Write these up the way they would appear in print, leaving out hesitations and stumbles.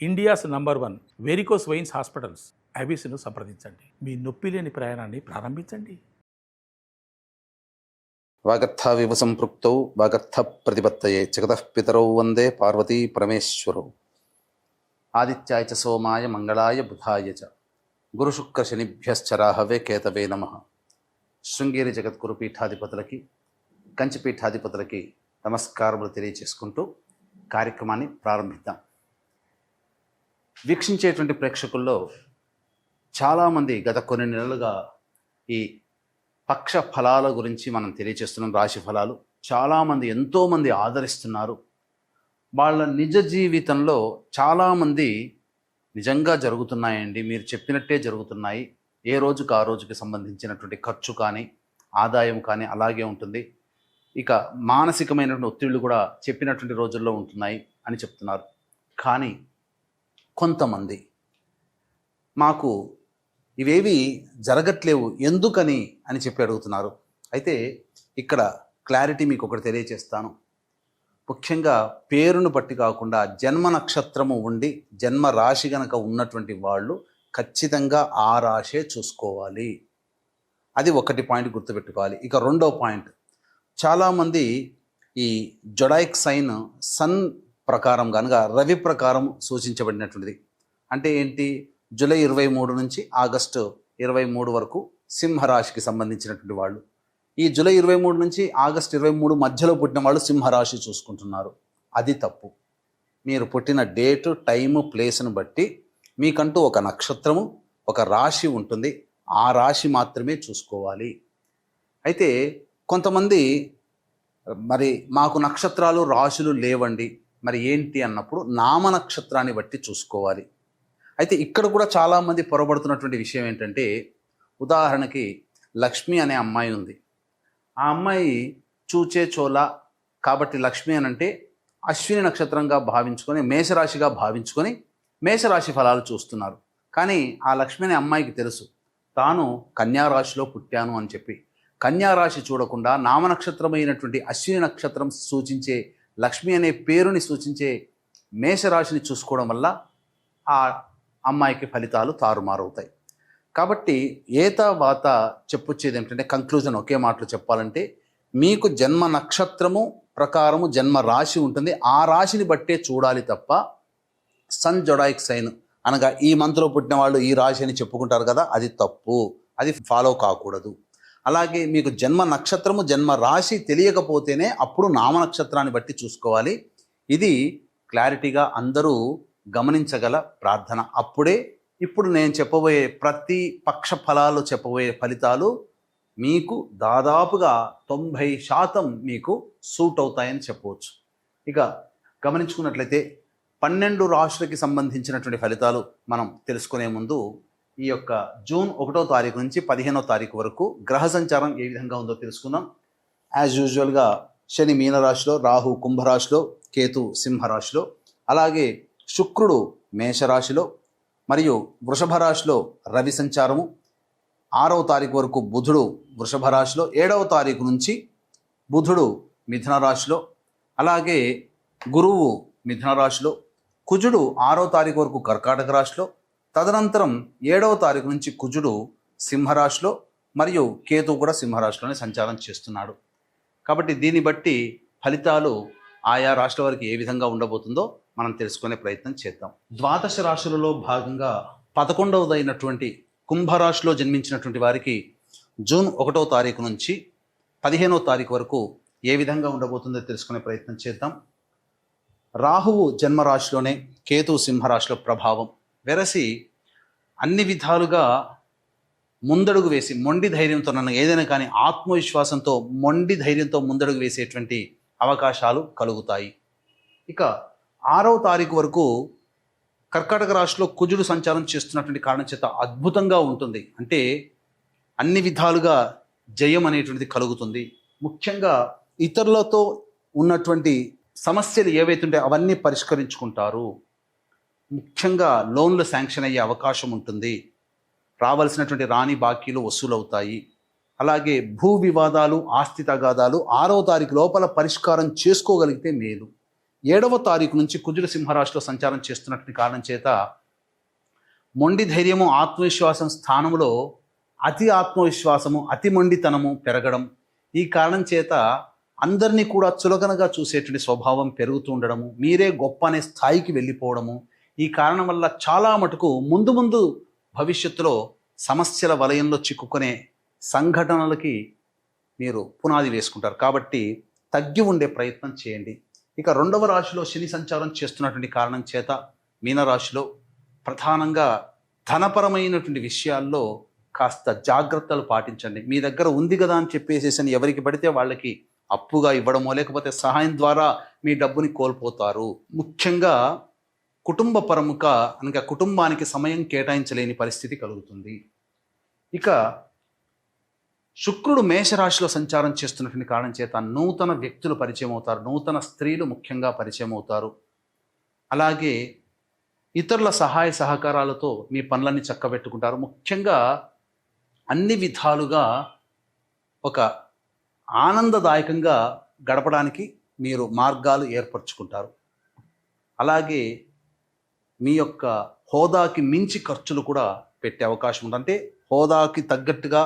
India's number 1 varicose veins hospitals ఐబీసీను సంప్రదించండి. మీ నొప్పి లేని ప్రయాణాన్ని ప్రారంభించండి. వాగర్థావివ సంపృక్తౌ వాగర్థ ప్రతిపత్తయే జగతః పితరౌ వందే పార్వతీ పరమేశ్వరౌ. ఆదిత్యాయ చ సోమాయ మంగళాయ బుధాయ చ గురుశుక్ర శనిభ్యశ్చరాహవే కేతవే నమః. శృంగేరి జగద్గురు పీఠాధిపతులకి, కంచి పీఠాధిపతులకి నమస్కారములు తెలియచేసుకుంటూ కార్యక్రమాన్ని ప్రారంభిద్దాం. వీక్షించేటువంటి ప్రేక్షకుల్లో చాలామంది గత కొన్ని నెలలుగా ఈ పక్ష ఫలాల గురించి మనం తెలియచేస్తున్నాం. రాశి ఫలాలు చాలామంది ఎంతోమంది ఆదరిస్తున్నారు. వాళ్ళ నిజ జీవితంలో చాలామంది నిజంగా జరుగుతున్నాయండి, మీరు చెప్పినట్టే జరుగుతున్నాయి, ఏ రోజుకు ఆ రోజుకి సంబంధించినటువంటి ఖర్చు కానీ ఆదాయం కానీ అలాగే ఉంటుంది, ఇక మానసికమైనటువంటి ఒత్తిళ్లు కూడా చెప్పినటువంటి రోజుల్లో ఉంటున్నాయి అని చెప్తున్నారు. కానీ కొంతమంది మాకు ఇవేవి జరగట్లేవు ఎందుకని అని చెప్పి అడుగుతున్నారు. అయితే ఇక్కడ క్లారిటీ మీకు ఒకటి తెలియచేస్తాను. ముఖ్యంగా పేరును బట్టి కాకుండా జన్మ నక్షత్రము ఉండి జన్మ రాశి గనక ఉన్నటువంటి వాళ్ళు ఖచ్చితంగా ఆ రాశే చూసుకోవాలి. అది ఒకటి పాయింట్ గుర్తుపెట్టుకోవాలి. ఇక రెండో పాయింట్, చాలామంది ఈ జొడాయిక్ సైన్ సన్ ప్రకారం కనుక రవి ప్రకారం సూచించబడినటువంటిది. అంటే ఏంటి, జూలై 23 నుంచి ఆగస్టు 23 వరకు సింహరాశికి సంబంధించినటువంటి వాళ్ళు. ఈ జూలై 23 నుంచి ఆగస్టు 23 మధ్యలో పుట్టిన వాళ్ళు సింహరాశి చూసుకుంటున్నారు. అది తప్పు. మీరు పుట్టిన డేటు, టైము, ప్లేస్ను బట్టి మీకంటూ ఒక నక్షత్రము, ఒక రాశి ఉంటుంది. ఆ రాశి మాత్రమే చూసుకోవాలి. అయితే కొంతమంది మరి మాకు నక్షత్రాలు రాశులు లేవండి, మరి ఏంటి అన్నప్పుడు నామ నక్షత్రాన్ని బట్టి చూసుకోవాలి. అయితే ఇక్కడ కూడా చాలామంది పొరబడుతున్నటువంటి విషయం ఏంటంటే, ఉదాహరణకి లక్ష్మి అనే అమ్మాయి ఉంది. ఆ అమ్మాయి చూచే చోళ కాబట్టి లక్ష్మి అని అంటే అశ్విని నక్షత్రంగా భావించుకొని మేషరాశిగా భావించుకొని మేషరాశి ఫలాలు చూస్తున్నారు. కానీ ఆ లక్ష్మి అనే అమ్మాయికి తెలుసు తాను కన్యారాశిలో పుట్టాను అని చెప్పి. కన్యారాశి చూడకుండా నామనక్షత్రమైనటువంటి అశ్విని నక్షత్రం సూచించే లక్ష్మి అనే పేరుని సూచించే మేషరాశిని చూసుకోవడం వల్ల ఆ అమ్మాయికి ఫలితాలు తారుమారవుతాయి. కాబట్టి ఏతావాత చెప్పొచ్చేది ఏమిటంటే, కంక్లూజన్ ఒకే మాటలో చెప్పాలంటే, మీకు జన్మ నక్షత్రము ప్రకారము జన్మ రాశి ఉంటుంది. ఆ రాశిని బట్టే చూడాలి తప్ప సన్ జొడాయిక్ సైన్ అనగా ఈ మంత్లో పుట్టిన వాళ్ళు ఈ రాశి అని చెప్పుకుంటారు కదా, అది తప్పు. అది ఫాలో కాకూడదు. అలాగే మీకు జన్మ నక్షత్రము జన్మ రాశి తెలియకపోతేనే అప్పుడు నామ నక్షత్రాన్ని బట్టి చూసుకోవాలి. ఇది క్లారిటీగా అందరూ గమనించగల ప్రార్థన. అప్పుడే ఇప్పుడు నేను చెప్పబోయే ప్రతి పక్ష ఫలాలు చెప్పబోయే ఫలితాలు మీకు దాదాపుగా 90% మీకు సూట్ అవుతాయని చెప్పవచ్చు. ఇక గమనించుకున్నట్లయితే 12 రాశులకి సంబంధించినటువంటి ఫలితాలు మనం తెలుసుకునే ముందు ఈ యొక్క జూన్ 1వ తారీఖు నుంచి 15వ తారీఖు వరకు గ్రహ సంచారం ఏ విధంగా ఉందో తెలుసుకుందాం. యాజ్ యూజువల్గా శని మీనరాశిలో, రాహు కుంభరాశిలో, కేతు సింహరాశిలో, అలాగే శుక్రుడు మేషరాశిలో మరియు వృషభ రాశిలో రవి సంచారము, 6వ తారీఖు వరకు బుధుడు వృషభ రాశిలో, 7వ తారీఖు నుంచి బుధుడు మిథున రాశిలో, అలాగే గురువు మిథున రాశిలో, కుజుడు 6వ తారీఖు వరకు కర్కాటక రాశిలో, తదనంతరం 7వ తారీఖు నుంచి కుజుడు సింహరాశిలో మరియు కేతు కూడా సింహరాశిలోనే సంచారం చేస్తున్నాడు. కాబట్టి దీన్ని బట్టి ఫలితాలు ఆయా రాశుల వారికి ఏ విధంగా ఉండబోతుందో మనం తెలుసుకునే ప్రయత్నం చేద్దాం. ద్వాదశ రాశులలో భాగంగా 11వదైనటువంటి కుంభరాశిలో జన్మించినటువంటి వారికి జూన్ 1వ తారీఖు నుంచి 15వ తారీఖు వరకు ఏ విధంగా ఉండబోతుందో తెలుసుకునే ప్రయత్నం చేద్దాం. రాహువు జన్మరాశిలోనే, కేతు సింహరాశిలో ప్రభావం వెరసి అన్ని విధాలుగా ముందడుగు వేసి మొండి ధైర్యంతో, నన్ను ఏదైనా కానీ ఆత్మవిశ్వాసంతో మొండి ధైర్యంతో ముందడుగు వేసేటువంటి అవకాశాలు కలుగుతాయి. ఇక 6వ తారీఖు వరకు కర్కాటక రాశిలో కుజుడు సంచారం చేస్తున్నటువంటి కారణం చేత అద్భుతంగా ఉంటుంది. అంటే అన్ని విధాలుగా జయం అనేటువంటిది కలుగుతుంది. ముఖ్యంగా ఇతరులతో ఉన్నటువంటి సమస్యలు ఏవైతుంటే అవన్నీ పరిష్కరించుకుంటారు. ముఖ్యంగా లోన్లు శాంక్షన్ అయ్యే అవకాశం ఉంటుంది. రావాల్సినటువంటి రాని బాకీలు వసూలవుతాయి. అలాగే భూ వివాదాలు, ఆస్తి తగాదాలు 6వ తారీఖు లోపల పరిష్కారం చేసుకోగలిగితే మేలు. 7వ తారీఖు నుంచి కుజుడు సింహరాశిలో సంచారం చేస్తున్నటువంటి కారణం చేత మొండి ధైర్యము ఆత్మవిశ్వాసం స్థానంలో అతి ఆత్మవిశ్వాసము అతి మొండితనము పెరగడం, ఈ కారణం చేత అందరినీ కూడా చులకనగా చూసేటువంటి స్వభావం పెరుగుతూ ఉండడము, మీరే గొప్ప అనే స్థాయికి వెళ్ళిపోవడము, ఈ కారణం వల్ల చాలా మటుకు ముందు ముందు భవిష్యత్తులో సమస్యల వలయంలో చిక్కుకునే సంఘటనలకి మీరు పునాది వేసుకుంటారు. కాబట్టి తగ్గి ఉండే ప్రయత్నం చేయండి. ఇక 2వ రాశిలో శని సంచారం చేస్తున్నటువంటి కారణం చేత మీనరాశిలో ప్రధానంగా ధనపరమైనటువంటి విషయాల్లో కాస్త జాగ్రత్తలు పాటించండి. మీ దగ్గర ఉంది కదా అని చెప్పేసేసి ఎవరికి పడితే వాళ్ళకి అప్పుగా ఇవ్వడమో లేకపోతే సహాయం ద్వారా మీ డబ్బుని కోల్పోతారు. ముఖ్యంగా కుటుంబపరముగా అనగా కుటుంబానికి సమయం కేటాయించలేని పరిస్థితి కలుగుతుంది. ఇక శుక్రుడు మేషరాశిలో సంచారం చేస్తున్నటువంటి కారణం చేత నూతన వ్యక్తులు పరిచయం అవుతారు, నూతన స్త్రీలు ముఖ్యంగా పరిచయం అవుతారు. అలాగే ఇతరుల సహాయ సహకారాలతో మీ పనులన్నీ చక్కబెట్టుకుంటారు. ముఖ్యంగా అన్ని విధాలుగా ఒక ఆనందదాయకంగా గడపడానికి మీరు మార్గాలు ఏర్పరచుకుంటారు. అలాగే మీ యొక్క హోదాకి మించి ఖర్చులు కూడా పెట్టే అవకాశం ఉంది. అంటే హోదాకి తగ్గట్టుగా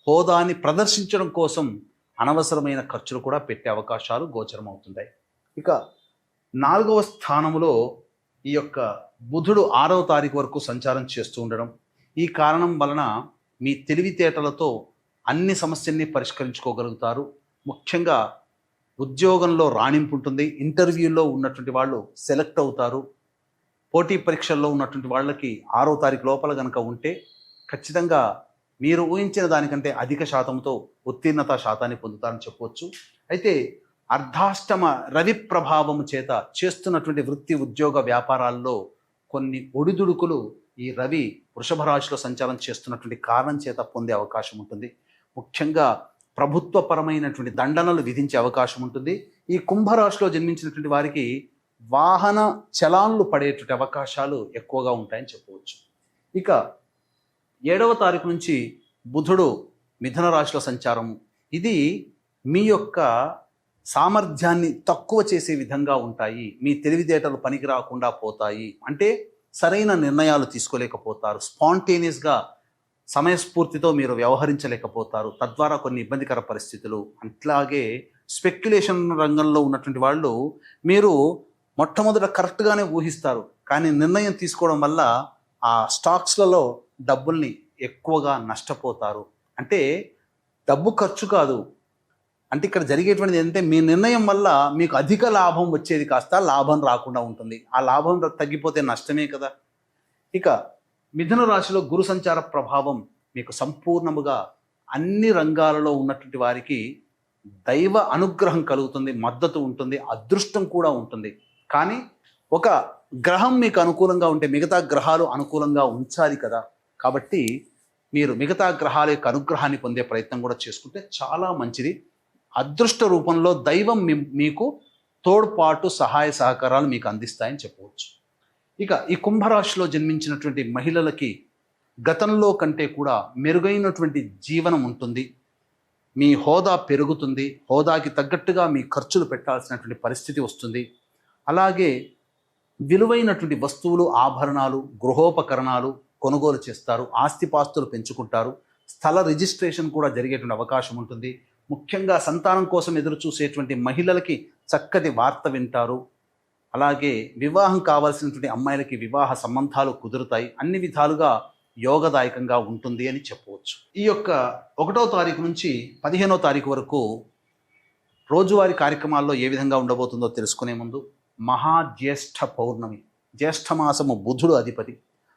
హోదాని ప్రదర్శించడం కోసం అనవసరమైన ఖర్చులు కూడా పెట్టే అవకాశాలు గోచరం అవుతున్నాయి. ఇక 4వ స్థానంలో ఈ యొక్క బుధుడు 6వ తారీఖు వరకు సంచారం చేస్తూ ఉండడం, ఈ కారణం వలన మీ తెలివితేటలతో అన్ని సమస్యల్ని పరిష్కరించుకోగలుగుతారు. ముఖ్యంగా ఉద్యోగంలో రాణింపు ఉంటుంది, ఇంటర్వ్యూలో ఉన్నటువంటి వాళ్ళు సెలెక్ట్ అవుతారు. పోటీ పరీక్షల్లో ఉన్నటువంటి వాళ్ళకి 6వ తారీఖు లోపల కనుక ఉంటే ఖచ్చితంగా మీరు ఊహించిన దానికంటే అధిక శాతంతో ఉత్తీర్ణత శాతాన్ని పొందుతారని చెప్పవచ్చు. అయితే అర్ధాష్టమ రవి ప్రభావము చేత చేస్తున్నటువంటి వృత్తి ఉద్యోగ వ్యాపారాల్లో కొన్ని ఒడిదుడుకులు ఈ రవి వృషభ రాశిలో సంచారం చేస్తున్నటువంటి కారణం చేత పొందే అవకాశం ఉంటుంది. ముఖ్యంగా ప్రభుత్వపరమైనటువంటి దండనలు విధించే అవకాశం ఉంటుంది. ఈ కుంభరాశిలో జన్మించినటువంటి వారికి వాహన చలాన్లు పడేటువంటి అవకాశాలు ఎక్కువగా ఉంటాయని చెప్పవచ్చు. ఇక 7వ తారీఖు నుంచి బుధుడు మిథున రాశిలో సంచారము, ఇది మీ యొక్క సామర్థ్యాన్ని తక్కువ చేసే విధంగా ఉంటాయి. మీ తెలివితేటలు పనికి రాకుండా పోతాయి. అంటే సరైన నిర్ణయాలు తీసుకోలేకపోతారు. స్పాంటేనియస్గా సమయస్ఫూర్తితో మీరు వ్యవహరించలేకపోతారు. తద్వారా కొన్ని ఇబ్బందికర పరిస్థితులు. అట్లాగే స్పెక్యులేషన్ రంగంలో ఉన్నటువంటి వాళ్ళు మీరు మొట్టమొదట కరెక్ట్గానే ఊహిస్తారు, కానీ నిర్ణయం తీసుకోవడం వల్ల ఆ స్టాక్స్లలో డబ్బుల్ని ఎక్కువగా నష్టపోతారు. అంటే డబ్బు ఖర్చు కాదు, అంటే ఇక్కడ జరిగేటువంటిది ఏంటంటే మీ నిర్ణయం వల్ల మీకు అధిక లాభం వచ్చేది కాస్త లాభం రాకుండా ఉంటుంది. ఆ లాభం తగ్గిపోతే నష్టమే కదా. ఇక మిథున రాశిలో గురు సంచార ప్రభావం మీకు సంపూర్ణముగా అన్ని రంగాలలో ఉన్నటువంటి వారికి దైవ అనుగ్రహం కలుగుతుంది, మద్దతు ఉంటుంది, అదృష్టం కూడా ఉంటుంది. కానీ ఒక గ్రహం మీకు అనుకూలంగా ఉంటే మిగతా గ్రహాలు అనుకూలంగా ఉంచాలి కదా. కాబట్టి మీరు మిగతా గ్రహాల యొక్క అనుగ్రహాన్ని పొందే ప్రయత్నం కూడా చేసుకుంటే చాలా మంచిది. అదృష్ట రూపంలో దైవం మీకు తోడ్పాటు సహాయ సహకారాలు మీకు అందిస్తాయని చెప్పవచ్చు. ఇక ఈ కుంభరాశిలో జన్మించినటువంటి మహిళలకి గతంలో కంటే కూడా మెరుగైనటువంటి జీవనం ఉంటుంది. మీ హోదా పెరుగుతుంది, హోదాకి తగ్గట్టుగా మీ ఖర్చులు పెట్టాల్సినటువంటి పరిస్థితి వస్తుంది. అలాగే విలువైనటువంటి వస్తువులు, ఆభరణాలు, గృహోపకరణాలు కొనుగోలు చేస్తారు, ఆస్తిపాస్తులు పెంచుకుంటారు, స్థల రిజిస్ట్రేషన్ కూడా జరిగేటువంటి అవకాశం ఉంటుంది. ముఖ్యంగా సంతానం కోసం ఎదురు చూసేటువంటి మహిళలకి చక్కటి వార్త వింటారు. అలాగే వివాహం కావాల్సినటువంటి అమ్మాయిలకి వివాహ సంబంధాలు కుదురుతాయి. అన్ని విధాలుగా యోగదాయకంగా ఉంటుంది అని చెప్పవచ్చు. ఈ యొక్క 1వ తారీఖు నుంచి 15వ తారీఖు వరకు రోజువారీ కార్యక్రమాల్లో ఏ విధంగా ఉండబోతుందో తెలుసుకునే ముందు మహాజ్యేష్ఠ పౌర్ణమి, జ్యేష్ఠమాసము బుధుడు అధిపతి,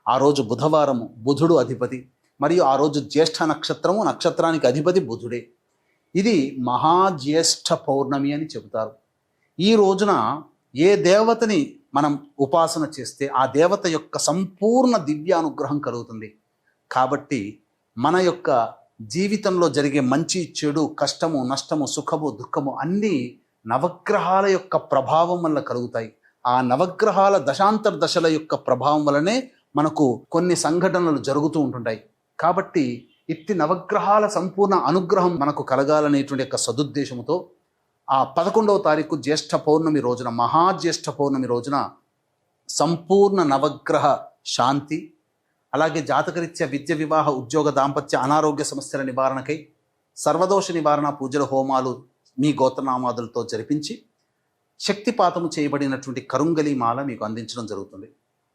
ఆ రోజు బుధవారము బుధుడు అధిపతి, మరియు ఆ రోజు జ్యేష్ఠ నక్షత్రము, నక్షత్రానికి అధిపతి బుధుడే. ఇది మహాజ్యేష్ఠ పౌర్ణమి అని చెబుతారు. ఈ రోజున ఏ దేవతని మనం ఉపాసన చేస్తే ఆ దేవత యొక్క సంపూర్ణ దివ్య అనుగ్రహం కలుగుతుంది. కాబట్టి మన యొక్క జీవితంలో జరిగే మంచి చెడు, కష్టము నష్టము, సుఖము దుఃఖము అన్నీ నవగ్రహాల యొక్క ప్రభావం వల్ల కలుగుతాయి. ఆ నవగ్రహాల దశాంతర దశల యొక్క ప్రభావం వల్లనే మనకు కొన్ని సంఘటనలు జరుగుతూ ఉంటుంటాయి. కాబట్టి ఇట్టి నవగ్రహాల సంపూర్ణ అనుగ్రహం మనకు కలగాలనేటువంటి యొక్క సదుద్దేశంతో ఆ 11వ తారీఖు జ్యేష్ఠ పౌర్ణమి రోజున, మహాజ్యేష్ఠ పౌర్ణమి రోజున సంపూర్ణ నవగ్రహ శాంతి, అలాగే జాతకరీత్యా విద్య, వివాహ, ఉద్యోగ, దాంపత్య, అనారోగ్య సమస్యల నివారణకై సర్వదోష నివారణ పూజల హోమాలు మీ గోత్రనామాదులతో జరిపించి శక్తిపాతము చేయబడినటువంటి కరుంగలి మాల మీకు అందించడం జరుగుతుంది.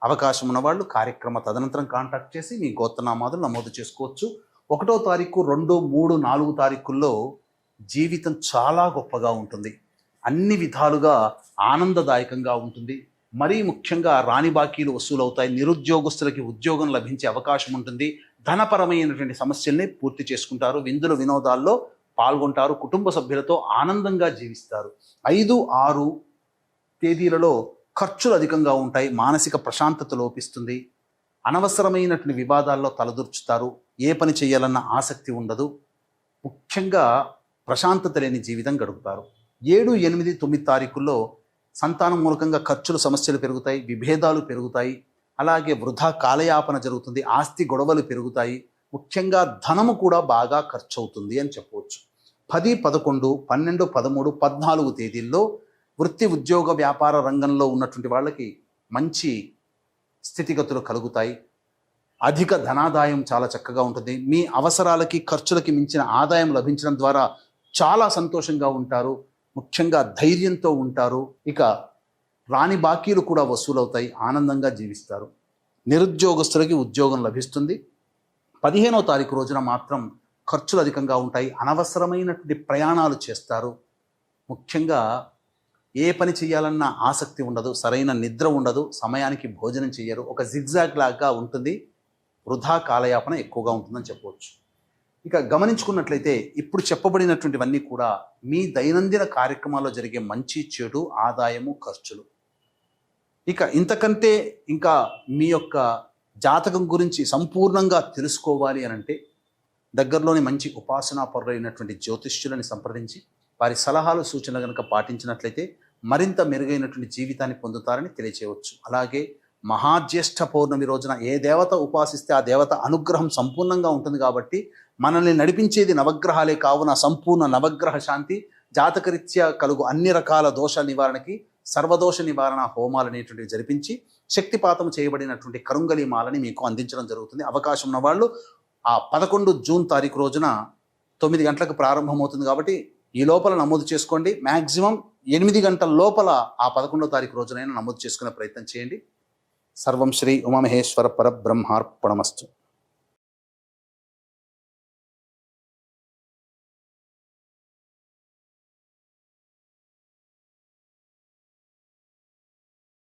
అవకాశం ఉన్నవాళ్ళు కార్యక్రమ తదనంతరం కాంటాక్ట్ చేసి మీ గోత్రనామాదులు నమోదు చేసుకోవచ్చు. 1వ తారీఖు, 2, 3, 4 తారీఖుల్లో జీవితం చాలా గొప్పగా ఉంటుంది. అన్ని విధాలుగా ఆనందదాయకంగా ఉంటుంది. మరీ ముఖ్యంగా రాని బాకీలు వసూలవుతాయి. నిరుద్యోగస్తులకి ఉద్యోగం లభించే అవకాశం ఉంటుంది. ధనపరమైనటువంటి సమస్యల్ని పూర్తి చేసుకుంటారు. విందుల వినోదాల్లో పాల్గొంటారు. కుటుంబ సభ్యులతో ఆనందంగా జీవిస్తారు. 5, 6 తేదీలలో ఖర్చులు అధికంగా ఉంటాయి. మానసిక ప్రశాంతత లోపిస్తుంది. అనవసరమైనటువంటి వివాదాల్లో తలదూర్చుతారు. ఏ పని చేయాలన్న ఆసక్తి ఉండదు. ముఖ్యంగా ప్రశాంతత లేని జీవితం గడుపుతారు. 7, 8, 9 తారీఖుల్లో సంతానం మూలకంగా ఖర్చులు, సమస్యలు పెరుగుతాయి. విభేదాలు పెరుగుతాయి. అలాగే వృధా కాలయాపన జరుగుతుంది. ఆస్తి గొడవలు పెరుగుతాయి. ముఖ్యంగా ధనము కూడా బాగా ఖర్చు అవుతుంది అని చెప్పవచ్చు. 10, 11, 12, 13, 14 తేదీల్లో వృత్తి, ఉద్యోగ, వ్యాపార రంగంలో ఉన్నటువంటి వాళ్ళకి మంచి స్థితిగతులు కలుగుతాయి. అధిక ధనాదాయం చాలా చక్కగా ఉంటుంది. మీ అవసరాలకి, ఖర్చులకి మించిన ఆదాయం లభించడం ద్వారా చాలా సంతోషంగా ఉంటారు. ముఖ్యంగా ధైర్యంతో ఉంటారు. ఇక రాని బాకీలు కూడా వసూలవుతాయి. ఆనందంగా జీవిస్తారు. నిరుద్యోగస్తులకి ఉద్యోగం లభిస్తుంది. 15వ తారీఖు రోజున మాత్రం ఖర్చులు అధికంగా ఉంటాయి. అనవసరమైనటువంటి ప్రయాణాలు చేస్తారు. ముఖ్యంగా ఏ పని చేయాలన్న ఆసక్తి ఉండదు. సరైన నిద్ర ఉండదు. సమయానికి భోజనం చేయరు. ఒక జిగ్జాగ్ లాగా ఉంటుంది. వృధా కాలయాపన ఎక్కువగా ఉంటుందని చెప్పవచ్చు. ఇక గమనించుకున్నట్లయితే ఇప్పుడు చెప్పబడినటువంటివన్నీ కూడా మీ దైనందిన కార్యక్రమాల్లో జరిగే మంచి, చెడు, ఆదాయము, ఖర్చులు. ఇక ఇంతకంటే ఇంకా మీ యొక్క జాతకం గురించి సంపూర్ణంగా తెలుసుకోవాలి అని అంటే దగ్గరలోని మంచి ఉపాసనా పరులైనటువంటి జ్యోతిష్యులని సంప్రదించి వారి సలహాలు, సూచనలు కనుక పాటించినట్లయితే మరింత మెరుగైనటువంటి జీవితాన్ని పొందుతారని తెలియచేయవచ్చు. అలాగే మహాజ్యేష్ఠ పౌర్ణమి రోజున ఏ దేవత ఉపాసిస్తే ఆ దేవత అనుగ్రహం సంపూర్ణంగా ఉంటుంది కాబట్టి మనల్ని నడిపించేది నవగ్రహాలే కావున సంపూర్ణ నవగ్రహ శాంతి, జాతకరీత్యా కలుగు అన్ని రకాల దోష నివారణకి సర్వదోష నివారణ హోమాలు అనేటువంటివి జరిపించి శక్తిపాతం చేయబడినటువంటి కరుంగలి మాలని మీకు అందించడం జరుగుతుంది. అవకాశం ఉన్న వాళ్ళు ఆ 11 జూన్ తారీఖు రోజున 9 గంటలకు ప్రారంభమవుతుంది కాబట్టి ఈ లోపల నమోదు చేసుకోండి. మ్యాక్సిమం 8 గంటల లోపల ఆ 11వ తారీఖు రోజునైనా నమోదు చేసుకునే ప్రయత్నం చేయండి. సర్వం శ్రీ ఉమామహేశ్వర పరబ్రహ్మార్పణమస్తు.